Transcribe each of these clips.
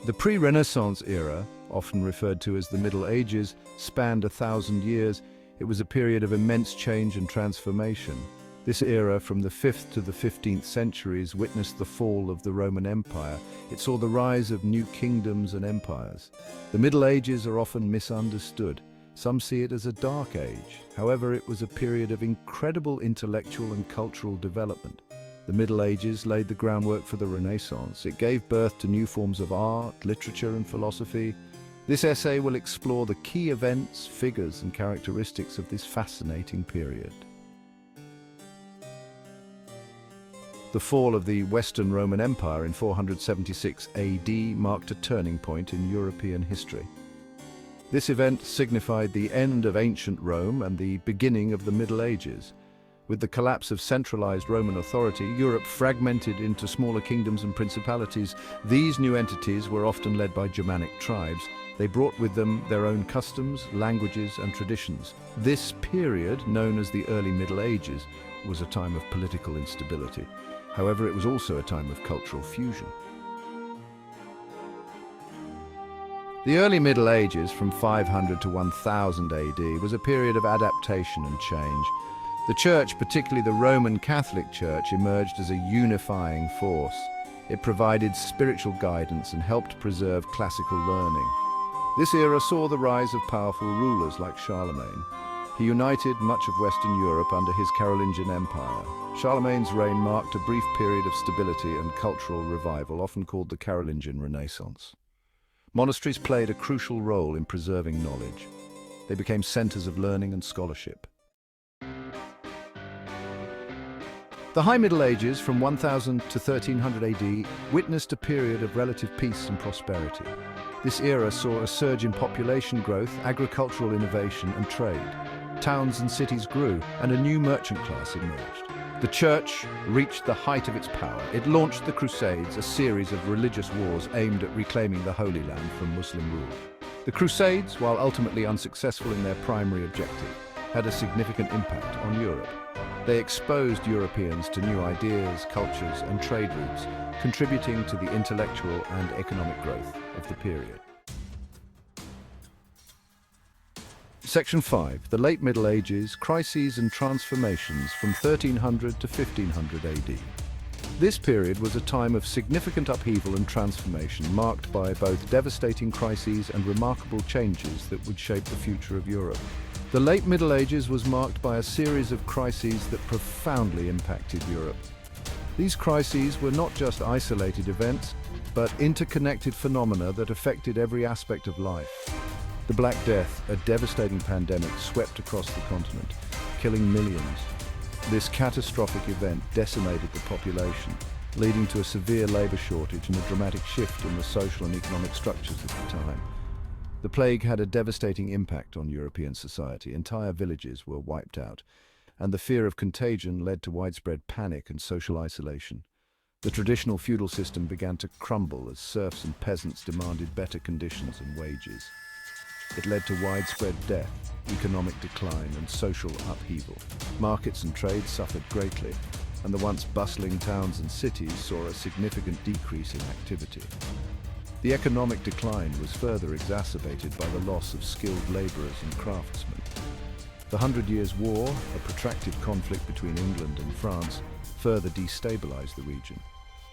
The pre-Renaissance era, often referred to as the Middle Ages, spanned 1,000 years. It was a period of immense change and transformation. This era, from the 5th to the 15th centuries, witnessed the fall of the Roman Empire. It saw the rise of new kingdoms and empires. The Middle Ages are often misunderstood. Some see it as a dark age. However, it was a period of incredible intellectual and cultural development. The Middle Ages laid the groundwork for the Renaissance. It gave birth to new forms of art, literature, and philosophy. This essay will explore the key events, figures, and characteristics of this fascinating period. The fall of the Western Roman Empire in 476 AD marked a turning point in European history. This event signified the end of ancient Rome and the beginning of the Middle Ages. With the collapse of centralized Roman authority, Europe fragmented into smaller kingdoms and principalities. These new entities were often led by Germanic tribes. They brought with them their own customs, languages, and traditions. This period, known as the early Middle Ages, was a time of political instability. However, it was also a time of cultural fusion. The early Middle Ages, from 500 to 1000 AD, was a period of adaptation and change. The Church, particularly the Roman Catholic Church, emerged as a unifying force. It provided spiritual guidance and helped preserve classical learning. This era saw the rise of powerful rulers like Charlemagne. He united much of Western Europe under his Carolingian Empire. Charlemagne's reign marked a brief period of stability and cultural revival, often called the Carolingian Renaissance. Monasteries played a crucial role in preserving knowledge. They became centers of learning and scholarship. The High Middle Ages, from 1000 to 1300 AD, witnessed a period of relative peace and prosperity. This era saw a surge in population growth, agricultural innovation, and trade. Towns and cities grew, and a new merchant class emerged. The Church reached the height of its power. It launched the Crusades, a series of religious wars aimed at reclaiming the Holy Land from Muslim rule. The Crusades, while ultimately unsuccessful in their primary objective, had a significant impact on Europe. They exposed Europeans to new ideas, cultures, and trade routes, contributing to the intellectual and economic growth of the period. Section 5. The Late Middle Ages, Crises and Transformations from 1300 to 1500 AD. This period was a time of significant upheaval and transformation, marked by both devastating crises and remarkable changes that would shape the future of Europe. The Late Middle Ages was marked by a series of crises that profoundly impacted Europe. These crises were not just isolated events, but interconnected phenomena that affected every aspect of life. The Black Death, a devastating pandemic, swept across the continent, killing millions. This catastrophic event decimated the population, leading to a severe labor shortage and a dramatic shift in the social and economic structures of the time. The plague had a devastating impact on European society. Entire villages were wiped out, and the fear of contagion led to widespread panic and social isolation. The traditional feudal system began to crumble as serfs and peasants demanded better conditions and wages. It led to widespread death, economic decline, and social upheaval. Markets and trade suffered greatly, and the once bustling towns and cities saw a significant decrease in activity. The economic decline was further exacerbated by the loss of skilled laborers and craftsmen. The 100 Years' War, a protracted conflict between England and France, further destabilized the region.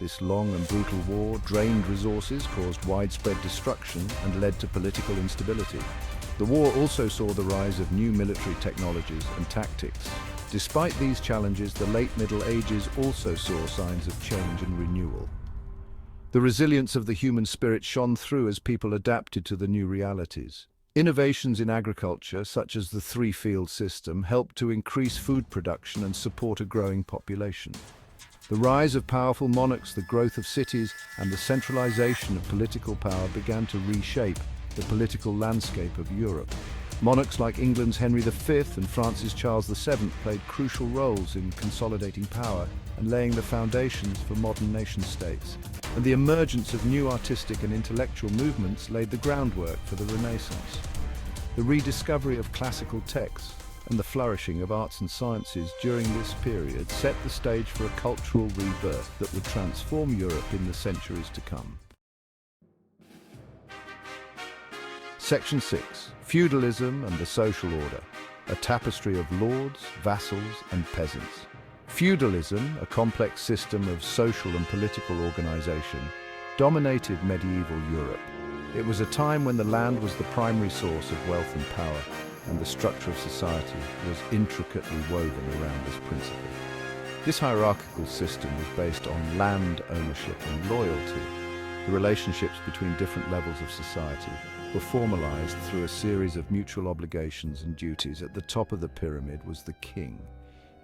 This long and brutal war drained resources, caused widespread destruction, and led to political instability. The war also saw the rise of new military technologies and tactics. Despite these challenges, the Late Middle Ages also saw signs of change and renewal. The resilience of the human spirit shone through as people adapted to the new realities. Innovations in agriculture, such as the three-field system, helped to increase food production and support a growing population. The rise of powerful monarchs, the growth of cities, and the centralization of political power began to reshape the political landscape of Europe. Monarchs like England's Henry V and France's Charles VII played crucial roles in consolidating power and laying the foundations for modern nation-states. And the emergence of new artistic and intellectual movements laid the groundwork for the Renaissance. The rediscovery of classical texts and the flourishing of arts and sciences during this period set the stage for a cultural rebirth that would transform Europe in the centuries to come. Section 6. Feudalism and the social order. A tapestry of lords, vassals, and peasants. Feudalism, a complex system of social and political organization, dominated medieval Europe. It was a time when the land was the primary source of wealth and power, and the structure of society was intricately woven around this principle. This hierarchical system was based on land ownership and loyalty. The relationships between different levels of society were formalized through a series of mutual obligations and duties. At the top of the pyramid was the king.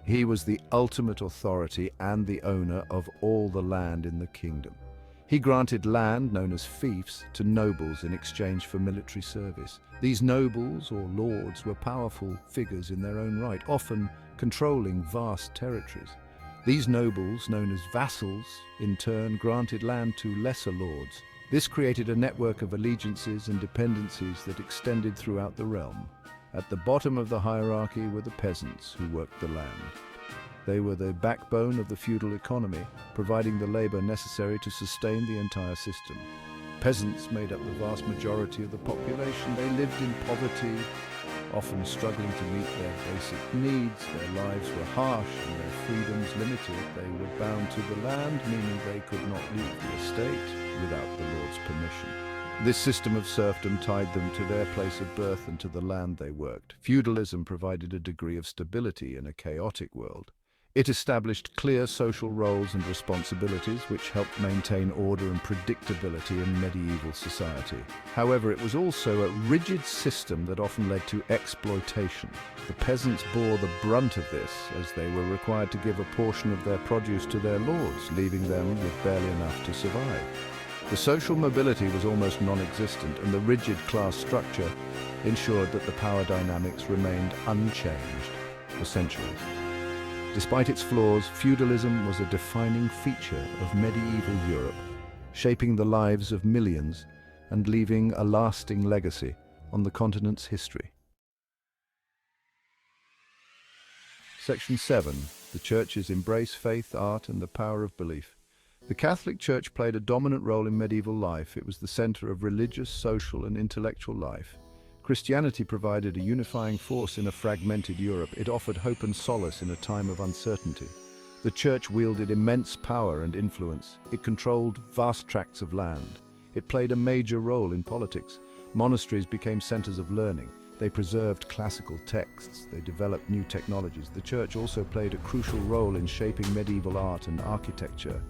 He was the ultimate authority and the owner of all the land in the kingdom. He granted land, known as fiefs, to nobles in exchange for military service. These nobles or lords were powerful figures in their own right, often controlling vast territories. These nobles, known as vassals, in turn granted land to lesser lords. This created a network of allegiances and dependencies that extended throughout the realm. At the bottom of the hierarchy were the peasants who worked the land. They were the backbone of the feudal economy, providing the labor necessary to sustain the entire system. Peasants made up the vast majority of the population. They lived in poverty, often struggling to meet their basic needs. Their lives were harsh and their freedoms limited. They were bound to the land, meaning they could not leave the estate without the lord's permission. This system of serfdom tied them to their place of birth and to the land they worked. Feudalism provided a degree of stability in a chaotic world. It established clear social roles and responsibilities which helped maintain order and predictability in medieval society. However, it was also a rigid system that often led to exploitation. The peasants bore the brunt of this, as they were required to give a portion of their produce to their lords, leaving them with barely enough to survive. The social mobility was almost non-existent, and the rigid class structure ensured that the power dynamics remained unchanged for centuries. Despite its flaws, feudalism was a defining feature of medieval Europe, shaping the lives of millions and leaving a lasting legacy on the continent's history. Section 7. The Church's embrace faith, art, and the power of belief. The Catholic Church played a dominant role in medieval life. It was the center of religious, social, and intellectual life. Christianity provided a unifying force in a fragmented Europe. It offered hope and solace in a time of uncertainty. The Church wielded immense power and influence. It controlled vast tracts of land. It played a major role in politics. Monasteries became centers of learning. They preserved classical texts. They developed new technologies. The Church also played a crucial role in shaping medieval art and architecture.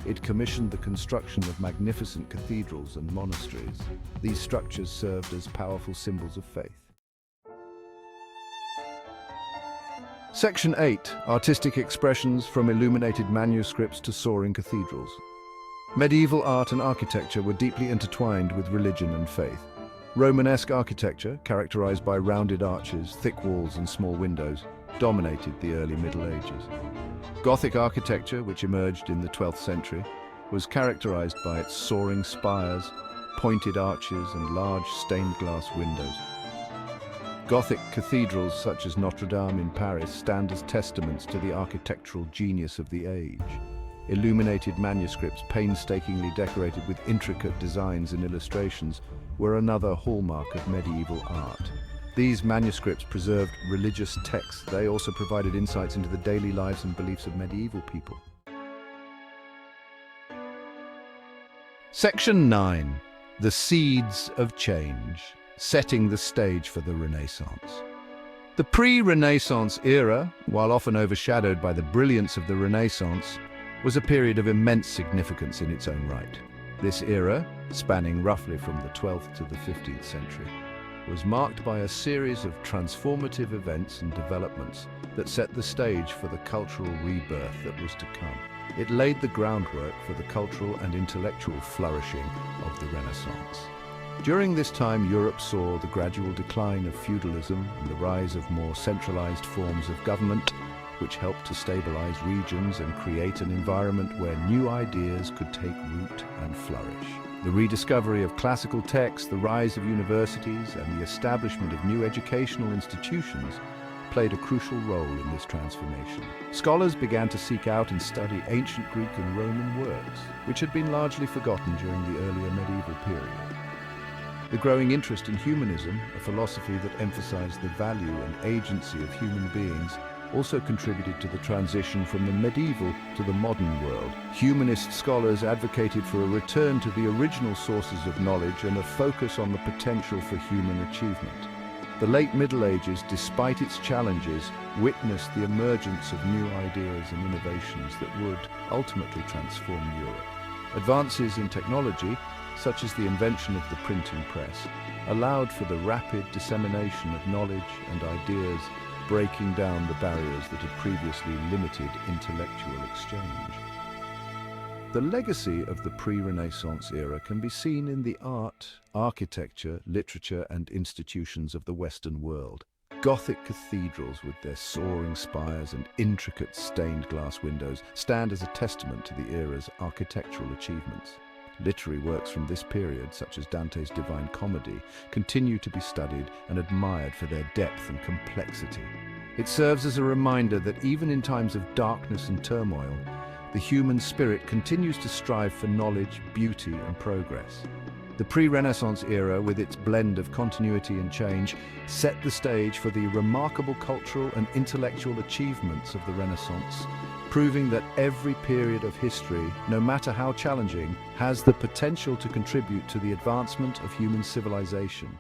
It commissioned the construction of magnificent cathedrals and monasteries. These structures served as powerful symbols of faith. Section 8. Artistic expressions from illuminated manuscripts to soaring cathedrals. Medieval art and architecture were deeply intertwined with religion and faith. Romanesque architecture, characterized by rounded arches, thick walls, and small windows, dominated the early Middle Ages. Gothic architecture, which emerged in the 12th century, was characterized by its soaring spires, pointed arches, and large stained glass windows. Gothic cathedrals such as Notre Dame in Paris stand as testaments to the architectural genius of the age. Illuminated manuscripts, painstakingly decorated with intricate designs and illustrations, were another hallmark of medieval art. These manuscripts preserved religious texts. They also provided insights into the daily lives and beliefs of medieval people. Section 9. The Seeds of Change, setting the stage for the Renaissance. The pre-Renaissance era, while often overshadowed by the brilliance of the Renaissance, was a period of immense significance in its own right. This era, spanning roughly from the 12th to the 15th century, was marked by a series of transformative events and developments that set the stage for the cultural rebirth that was to come. It laid the groundwork for the cultural and intellectual flourishing of the Renaissance. During this time, Europe saw the gradual decline of feudalism and the rise of more centralized forms of government, which helped to stabilize regions and create an environment where new ideas could take root and flourish. The rediscovery of classical texts, the rise of universities, and the establishment of new educational institutions played a crucial role in this transformation. Scholars began to seek out and study ancient Greek and Roman works, which had been largely forgotten during the earlier medieval period. The growing interest in humanism, a philosophy that emphasized the value and agency of human beings, also contributed to the transition from the medieval to the modern world. Humanist scholars advocated for a return to the original sources of knowledge and a focus on the potential for human achievement. The late Middle Ages, despite its challenges, witnessed the emergence of new ideas and innovations that would ultimately transform Europe. Advances in technology, such as the invention of the printing press, allowed for the rapid dissemination of knowledge and ideas, breaking down the barriers that had previously limited intellectual exchange. The legacy of the pre-Renaissance era can be seen in the art, architecture, literature, and institutions of the Western world. Gothic cathedrals with their soaring spires and intricate stained glass windows stand as a testament to the era's architectural achievements. Literary works from this period, such as Dante's Divine Comedy, continue to be studied and admired for their depth and complexity. It serves as a reminder that even in times of darkness and turmoil, the human spirit continues to strive for knowledge, beauty, and progress. The pre-Renaissance era, with its blend of continuity and change, set the stage for the remarkable cultural and intellectual achievements of the Renaissance, proving that every period of history, no matter how challenging, has the potential to contribute to the advancement of human civilization.